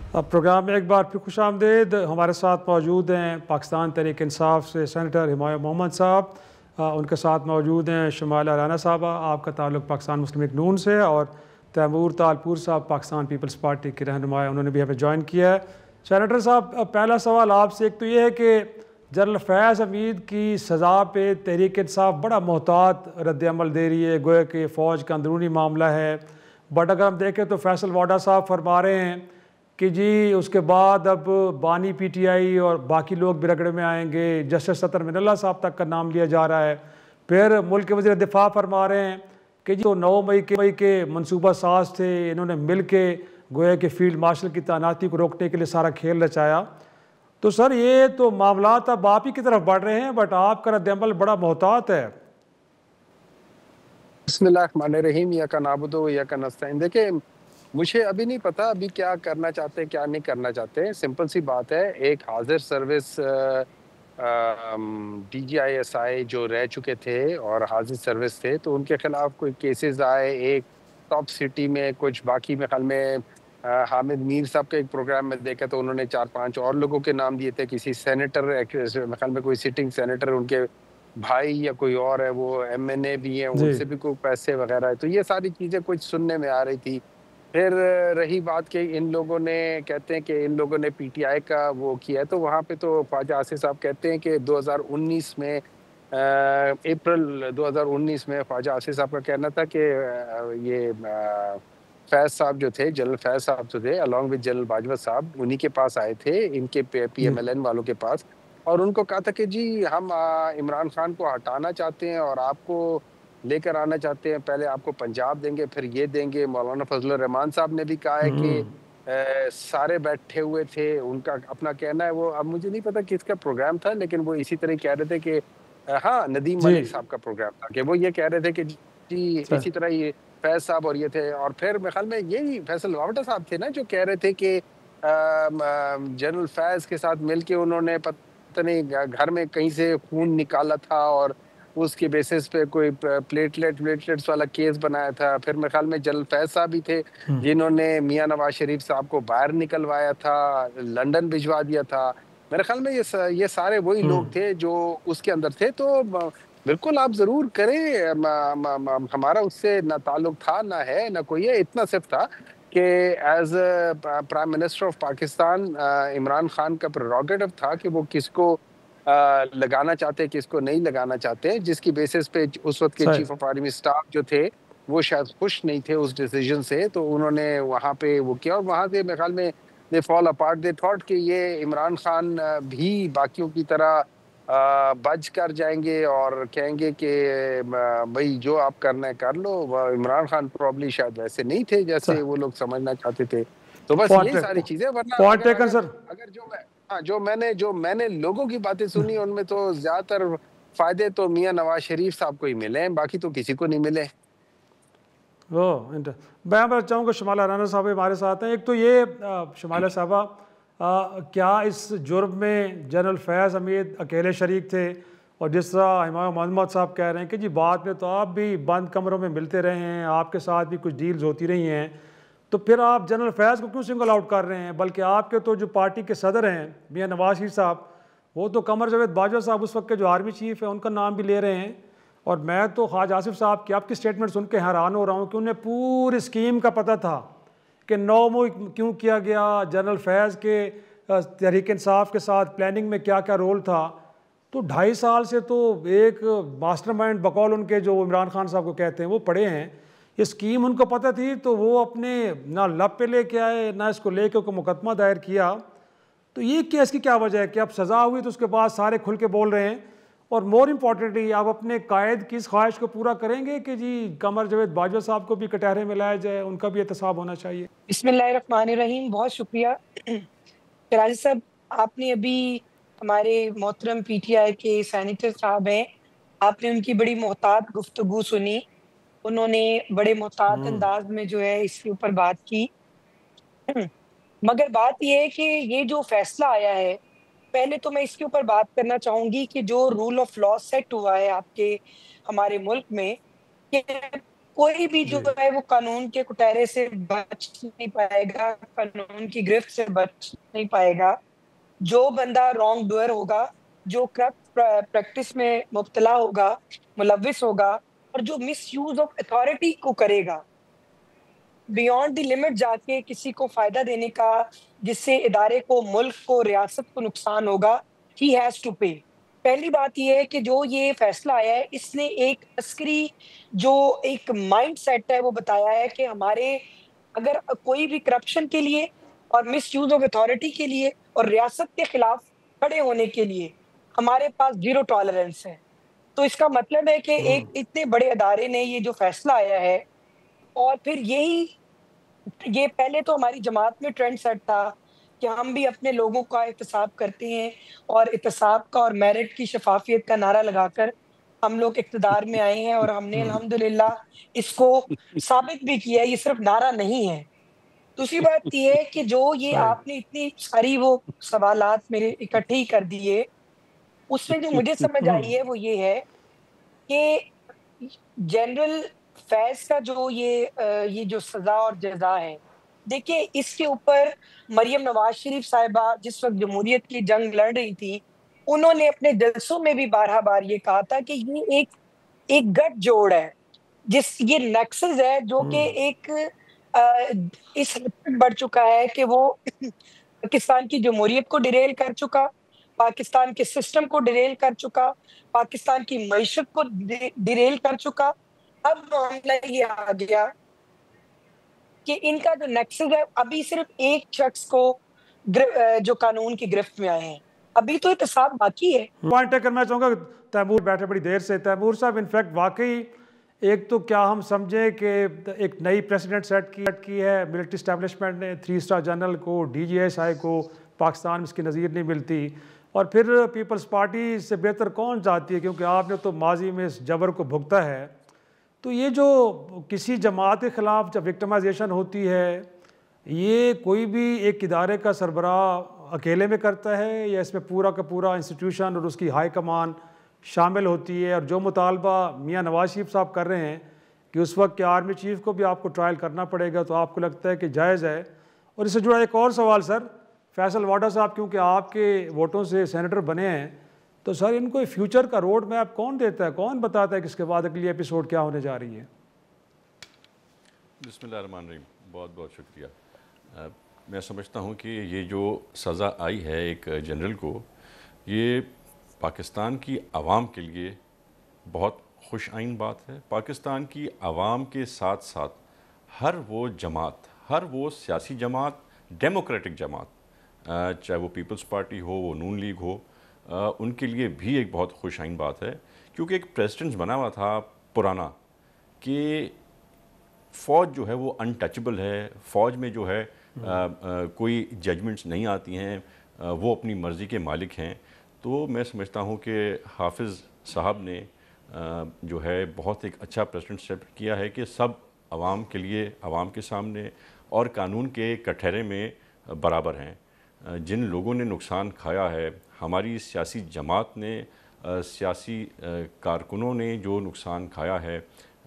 अब प्रोग्राम में एक बार फिर खुशामदीद। हमारे साथ मौजूद हैं पाकिस्तान तहरीक इंसाफ से सेनेटर हिमायत मोहम्मद साहब। उनके साथ मौजूद हैं शमाला राना साहबा, आपका ताल्लुक़ पाकिस्तान मुस्लिम लीग नून से, और तैमूर तालपुर साहब पाकिस्तान पीपल्स पार्टी के रहनुमा, उन्होंने भी हमें ज्वाइन किया है। सेनेटर साहब, पहला सवाल आपसे एक तो ये है कि जनरल फैज़ हमीद की सज़ा पे तहरीक इंसाफ बड़ा मोहतात रद्द-ए-अमल दे रही है, गोया कि फ़ौज का अंदरूनी मामला है। बट अगर हम देखें तो फैसल वाडा साहब फरमा रहे हैं कि जी उसके बाद अब बानी पीटीआई और बाकी लोग भी रगड़े में आएंगे, जस्टिस सत्तर मिनल्ला साहब तक का नाम लिया जा रहा है। फिर मुल्क के वज़ीर दिफा फरमा रहे हैं कि जी तो 9 मई के मनसूबा साज थे, इन्होंने मिल के गोया कि फील्ड मार्शल की तैनाती को रोकने के लिए सारा खेल रचाया। तो सर ये तो मामलात अब आप ही की तरफ बढ़ रहे हैं, बट आपका रद्द-ए-अमल बड़ा मोहतात है। बिस्मिल्लाहिर्रहमानिर्रहीम, या का नाबुदो या का नस्तईन। देखिए, मुझे अभी नहीं पता अभी क्या करना चाहते हैं, क्या नहीं करना चाहते हैं। सिंपल सी बात है, एक हाजिर सर्विस डीजीआईएसआई जो रह चुके थे और हाजिर सर्विस थे, तो उनके खिलाफ कोई केसेस आए। एक टॉप सिटी में कुछ, बाकी में ख्याल में हामिद मीर साहब के एक प्रोग्राम में देखा तो उन्होंने 4-5 और लोगों के नाम दिए थे। किसी सेनेटर ख्याल में कोई सिटिंग सेनेटर, उनके भाई या कोई और है, वो एमएनए भी हैं, जी उनसे भी कोई पैसे वगैरह है। तो ये सारी चीज़ें कुछ सुनने में आ रही थी। फिर रही बात कि इन लोगों ने, कहते हैं कि इन लोगों ने पीटीआई का वो किया है, तो वहाँ पे तो ख्वाजा आसिफ साहब कहते हैं कि 2019 में अप्रैल 2019 में ख्वाजा आसिफ साहब का कहना था कि ये फैज़ साहब जो थे, जनरल फैज़ साहब जो थे, अलॉन्ग विद जनरल बाजवा साहब, उन्हीं के पास आए थे, इनके जी पीएमएलएन वालों के पास, और उनको कहा था कि जी हम इमरान खान को हटाना चाहते हैं और आपको लेकर आना चाहते हैं। पहले आपको पंजाब देंगे, फिर ये देंगे। मौलाना फजलुर रहमान साहब ने भी कहा है कि सारे बैठे हुए थे, उनका अपना कहना है। वो अब मुझे नहीं पता किसका प्रोग्राम था, लेकिन वो इसी तरह कह रहे थे कि हाँ, नदीम जी मलिक साहब का प्रोग्राम था कि वो ये कह रहे थे कि जी सर इसी तरह ये फैज़ साहब और ये थे। और फिर मेरे ख्याल में यही फैसल वावटा साहब थे ना, जो कह रहे थे कि जनरल फैज़ के साथ मिलके उन्होंने पता नहीं घर में कहीं से खून निकाला था और उसके बेसिस पे कोई प्लेटलेट्स वाला केस बनाया था। फिर मेरे ख्याल में जनरल फैज़ साहब भी थे, जिन्होंने मियाँ नवाज शरीफ साहब को बाहर निकलवाया था, लंदन भिजवा दिया था। मेरे ख्याल में ये सारे वही लोग थे जो उसके अंदर थे। तो बिल्कुल आप ज़रूर करें। हमारा उससे ना ताल्लुक था, ना है, ना कोई है। इतना सिर्फ था कि as prime minister of Pakistan Imran Khan का प्रेरोगेटिव था कि वो किसको लगाना चाहते हैं, किसको नहीं लगाना चाहते। जिसकी बेसिस पे उस वक्त के sir chief of army staff जो थे, वो शायद खुश नहीं थे उस डिसीजन से, तो उन्होंने वहाँ पे वो किया। और वहाँ से मेरे ख्याल में they fall apart. They thought कि ये इमरान खान भी बाकियों की तरह बच कर जाएंगे और कहेंगे कि भाई जो आप करना है कर लो। इमरान खान प्रॉब्ली शायद वैसे नहीं थे जैसे सर वो लोग समझना चाहते थे। तो बस पॉइंट यही सारी चीजें। वरना पॉइंट अगर टेकन अगर सर। अगर जो मैंने लोगों की बातें सुनी, उनमें तो ज्यादातर फायदे तो मियां नवाज शरीफ साहब को ही मिले हैं, बाकी तो किसी को नहीं मिले। मैं चाहूँगा शमाला राना साहब हमारे साथ हैं। एक तो ये शमाला साहबा, क्या इस जुर्म में जनरल फैज़ हमीद अकेले शरीक थे? और जिस तरह हिमायत मोहम्मद साहब कह रहे हैं कि जी बाद में तो आप भी बंद कमरों में मिलते रहे हैं, आपके साथ भी कुछ डील्स होती रही हैं, तो फिर आप जनरल फैज़ को क्यों सिंगल आउट कर रहे हैं? बल्कि आपके तो जो पार्टी के सदर हैं मियाँ नवाज शरीफ साहब, वो तो कमर जावेद बाजवा साहब उस वक्त के जो आर्मी चीफ है, उनका नाम भी ले रहे हैं। और मैं तो ख्वाजा आसिफ साहब की आपकी स्टेटमेंट सुन के हैरान हो रहा हूँ कि उन्हें पूरी स्कीम का पता था कि 9 मई क्यों किया गया, जनरल फैज़ के तहरीक इंसाफ के साथ प्लानिंग में क्या क्या रोल था। तो 2.5 साल से तो एक मास्टरमाइंड बकौल उनके जो इमरान खान साहब को कहते हैं वो पड़े हैं। ये स्कीम उनको पता थी, तो वो अपने ना लब पे लेके आए, ना इसको लेके को मुकदमा दायर किया। तो ये केस की क्या वजह है कि अब सज़ा हुई तो उसके बाद सारे खुल के बोल रहे हैं? और मोर इम्पॉर्टेंटली आप अपने कायद की इस ख्वाहिश को पूरा करेंगे कि जी कमर जावेद बाजवा साहब को भी कटहरे में लाया जाए, उनका भी एहतसाब होना चाहिए? बिस्मिल्लाहिर्रहमानिर्रहीम, बहुत शुक्रिया। शराजी साहब, आपने अभी हमारे मोहतरम पीटीआई के सेनेटर साहब हैं, आपने उनकी बड़ी मोहतात गुफ्तगू सुनी। उन्होंने बड़े मोहतात अंदाज में जो है इसके ऊपर बात की। मगर बात ये है कि ये जो फैसला आया है, पहले तो मैं इसके ऊपर बात करना चाहूंगी कि जो रूल ऑफ लॉ सेट हुआ है आपके हमारे मुल्क में, कि कोई भी जो जी है वो कानून के कुटहरे से बच नहीं पाएगा, कानून की गिरफ्त से बच नहीं पाएगा। जो बंदा रॉन्ग डूअर होगा, जो करप्ट प्रैक्टिस में मुब्तला होगा, मुलव्विस होगा और जो मिसयूज़ ऑफ अथॉरिटी को करेगा, बियॉन्ड द लिमिट जाके किसी को फ़ायदा देने का, जिससे इदारे को, मुल्क को, रियासत को नुकसान होगा, ही हैज़ टू पे। पहली बात ये है कि जो ये फैसला आया है, इसने एक तस्करी जो एक माइंडसेट है, वो बताया है कि हमारे अगर कोई भी करप्शन के लिए और मिसयूज़ ऑफ अथॉरिटी के लिए और रियासत के खिलाफ खड़े होने के लिए हमारे पास ज़ीरो टॉलरेंस है। तो इसका मतलब है कि एक इतने बड़े अदारे ने ये जो फैसला आया है और फिर ये पहले तो हमारी जमात में ट्रेंड सेट था कि हम भी अपने लोगों का एहतसाब करते हैं और एहतसाब का और मेरिट की शफ़ाफ़ियत का नारा लगाकर हम लोग इक़्तिदार में आए हैं और हमने अल्हम्दुलिल्लाह इसको साबित भी किया है, ये सिर्फ़ नारा नहीं है। दूसरी बात ये है कि जो ये सही आपने इतनी सारी वो सवालात मेरे इकट्ठे ही कर दिए, उसमें जो मुझे समझ आई है वो ये है कि जनरल फैज़ का जो ये जो सज़ा और जज़ा है, देखिए इसके ऊपर मरियम नवाज़ शरीफ साहिबा जिस वक़्त जमहूरियत की जंग लड़ रही थी, उन्होंने अपने जलसों में भी बारहा बार ये कहा था कि ये एक एक गठजोड़ है, ये नेक्सस है जो कि एक अ, इस हद तक बढ़ चुका है कि वो पाकिस्तान की जमहूरियत को डिरेल कर चुका, पाकिस्तान के सिस्टम को डिरेल कर चुका, पाकिस्तान की मईशत को डिरेल कर चुका। अब मामला ये आ गया कि इनका जो नेक्सस है, अभी सिर्फ़ एक शख्स को जो कानून की गिरफ्त में आए हैं। अभी तो एहतसाब बाकी है। पॉइंट टेक करना चाहूँगा। तैमूर बैठे बड़ी देर से। तैमूर साहब, इनफैक्ट वाकई एक तो क्या हम समझें कि एक नई प्रेसिडेंट सेट की है मिलिट्री इस्टेब्लिशमेंट ने, 3 स्टार जनरल को, DGSI को, पाकिस्तान में इसकी नज़ीर नहीं मिलती। और फिर पीपल्स पार्टी से बेहतर कौन चाहती है, क्योंकि आपने तो माजी में इस जबर को भुगता है। तो ये जो किसी जमात के ख़िलाफ़ जब विक्टिमाइजेशन होती है, ये कोई भी एक इदारे का सरबराह अकेले में करता है या इसमें पूरा का पूरा इंस्टीट्यूशन और उसकी हाई कमान शामिल होती है? और जो मुतालबा मियाँ नवाज शरीफ साहब कर रहे हैं कि उस वक्त के आर्मी चीफ़ को भी आपको ट्रायल करना पड़ेगा, तो आपको लगता है कि जायज़ है? और इससे जुड़ा एक और सवाल सर, फैसल वाडा साहब क्योंकि आपके वोटों से सेनेटर बने हैं, तो सर इनको फ्यूचर का रोड मैप कौन देता है, कौन बताता है कि इसके बाद अगली एपिसोड क्या होने जा रही है? बिस्मिल्लाहिर्रहमानिर्रहीम, बहुत बहुत शुक्रिया। मैं समझता हूँ कि ये जो सज़ा आई है एक जनरल को, ये पाकिस्तान की आवाम के लिए बहुत खुश आइन बात है। पाकिस्तान की आवाम के साथ साथ हर वो जमात, हर वो सियासी जमात, डेमोक्रेटिक जमात, चाहे वो पीपल्स पार्टी हो, वो नून लीग हो, उनके लिए भी एक बहुत खुश आइन बात है। क्योंकि एक प्रेसिडेंस बना हुआ था पुराना कि फ़ौज जो है वो अनटचेबल है, फ़ौज में जो है कोई जजमेंट्स नहीं आती हैं, वो अपनी मर्ज़ी के मालिक हैं। तो मैं समझता हूँ कि हाफिज़ साहब ने जो है बहुत एक अच्छा प्रेसिडेंट सेट किया है कि सब आवाम के लिए, आवाम के सामने और कानून के कटहरे में बराबर हैं। जिन लोगों ने नुकसान खाया है, हमारी सियासी जमात ने, सियासी कारकुनों ने जो नुकसान खाया है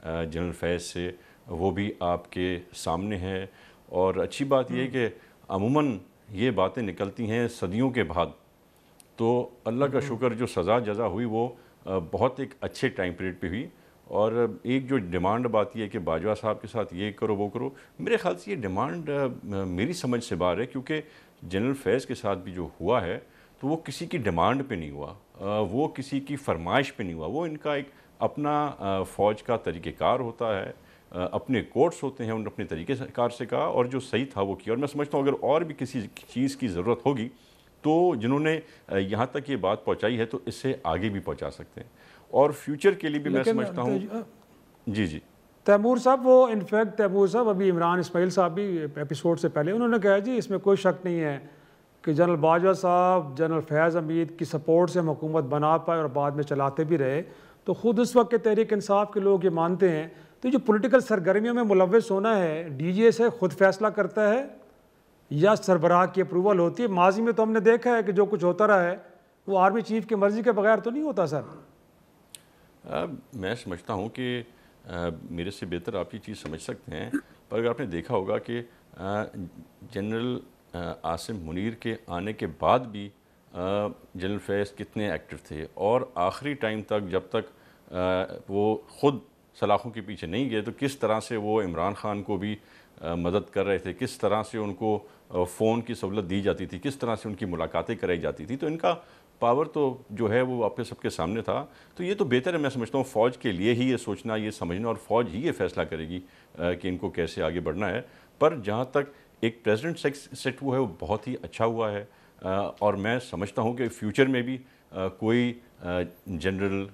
जनरल फैज़ से, वो भी आपके सामने है। और अच्छी बात यह है कि अमूमन ये बातें निकलती हैं सदियों के बाद। तो अल्लाह का शुक्र जो सज़ा जज़ा हुई वो बहुत एक अच्छे टाइम पीरियड पे हुई। और एक जो डिमांड बात यह है कि बाजवा साहब के साथ ये करो वो करो, मेरे ख़्याल से ये डिमांड मेरी समझ से बाहर है, क्योंकि जनरल फैज़ के साथ भी जो हुआ है तो वो किसी की डिमांड पे नहीं हुआ, वो किसी की फरमाइश पे नहीं हुआ। वो इनका एक अपना फ़ौज का तरीक़ेकार होता है, अपने कोर्ट्स होते हैं, उन्होंने अपने तरीके कार से कहा और जो सही था वो किया। और मैं समझता हूँ अगर और भी किसी चीज़ की ज़रूरत होगी तो जिन्होंने यहाँ तक ये बात पहुँचाई है तो इससे आगे भी पहुँचा सकते हैं। और फ्यूचर के लिए भी मैं समझता हूँ। जी जी तैमूर साहब, वो इनफैक्ट तैमूर साहब अभी इमरान इस्माइल साहब भी एपिसोड से पहले उन्होंने कहा जी इसमें कोई शक नहीं है कि जनरल बाजवा साहब जनरल फैज़ हमीद की सपोर्ट से हम हुकूमत बना पाए और बाद में चलाते भी रहे। तो ख़ुद उस वक्त के तहरीक इंसाफ के लोग ये मानते हैं। तो जो पॉलिटिकल सरगर्मियों में मुलव्वस होना है, DGSI खुद फैसला करता है या सरबराह की अप्रूवल होती है? माजी में तो हमने देखा है कि जो कुछ होता रहा है वो आर्मी चीफ की मर्ज़ी के बगैर तो नहीं होता सर। मैं समझता हूँ कि मेरे से बेहतर आप ये चीज़ समझ सकते हैं, पर अगर आपने देखा होगा कि जनरल आसिम मुनीर के आने के बाद भी जनरल फैज़ कितने एक्टिव थे, और आखिरी टाइम तक जब तक वो ख़ुद सलाखों के पीछे नहीं गए तो किस तरह से वो इमरान ख़ान को भी मदद कर रहे थे, किस तरह से उनको फ़ोन की सहूलत दी जाती थी, किस तरह से उनकी मुलाकातें कराई जाती थी। तो इनका पावर तो जो है वो आपके सबके सामने था। तो ये तो बेहतर है, मैं समझता हूँ फ़ौज के लिए ही ये सोचना, ये समझना, और फ़ौज ही ये फ़ैसला करेगी कि इनको कैसे आगे बढ़ना है। पर जहाँ तक एक प्रेसिडेंट सेट हुआ है वो बहुत ही अच्छा हुआ है, और मैं समझता हूँ कि फ्यूचर में भी कोई जनरल,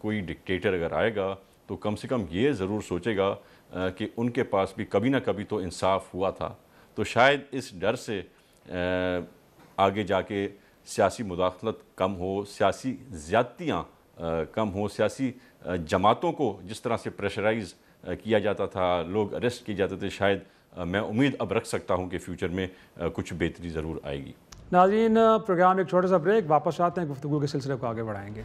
कोई डिक्टेटर अगर आएगा तो कम से कम ये ज़रूर सोचेगा कि उनके पास भी कभी ना कभी तो इंसाफ हुआ था। तो शायद इस डर से आगे जाके सियासी मुदाखलत कम हो, सियासी ज़्यादतियाँ कम हो, सियासी जमातों को जिस तरह से प्रेशराइज़ किया जाता था, लोग अरेस्ट किए जाते थे, शायद मैं उम्मीद अब रख सकता हूँ कि फ्यूचर में कुछ बेहतरी ज़रूर आएगी। नाज़रीन, प्रोग्राम एक छोटा सा ब्रेक, वापस आते हैं, गुफ्तगू के सिलसिले को आगे बढ़ाएंगे।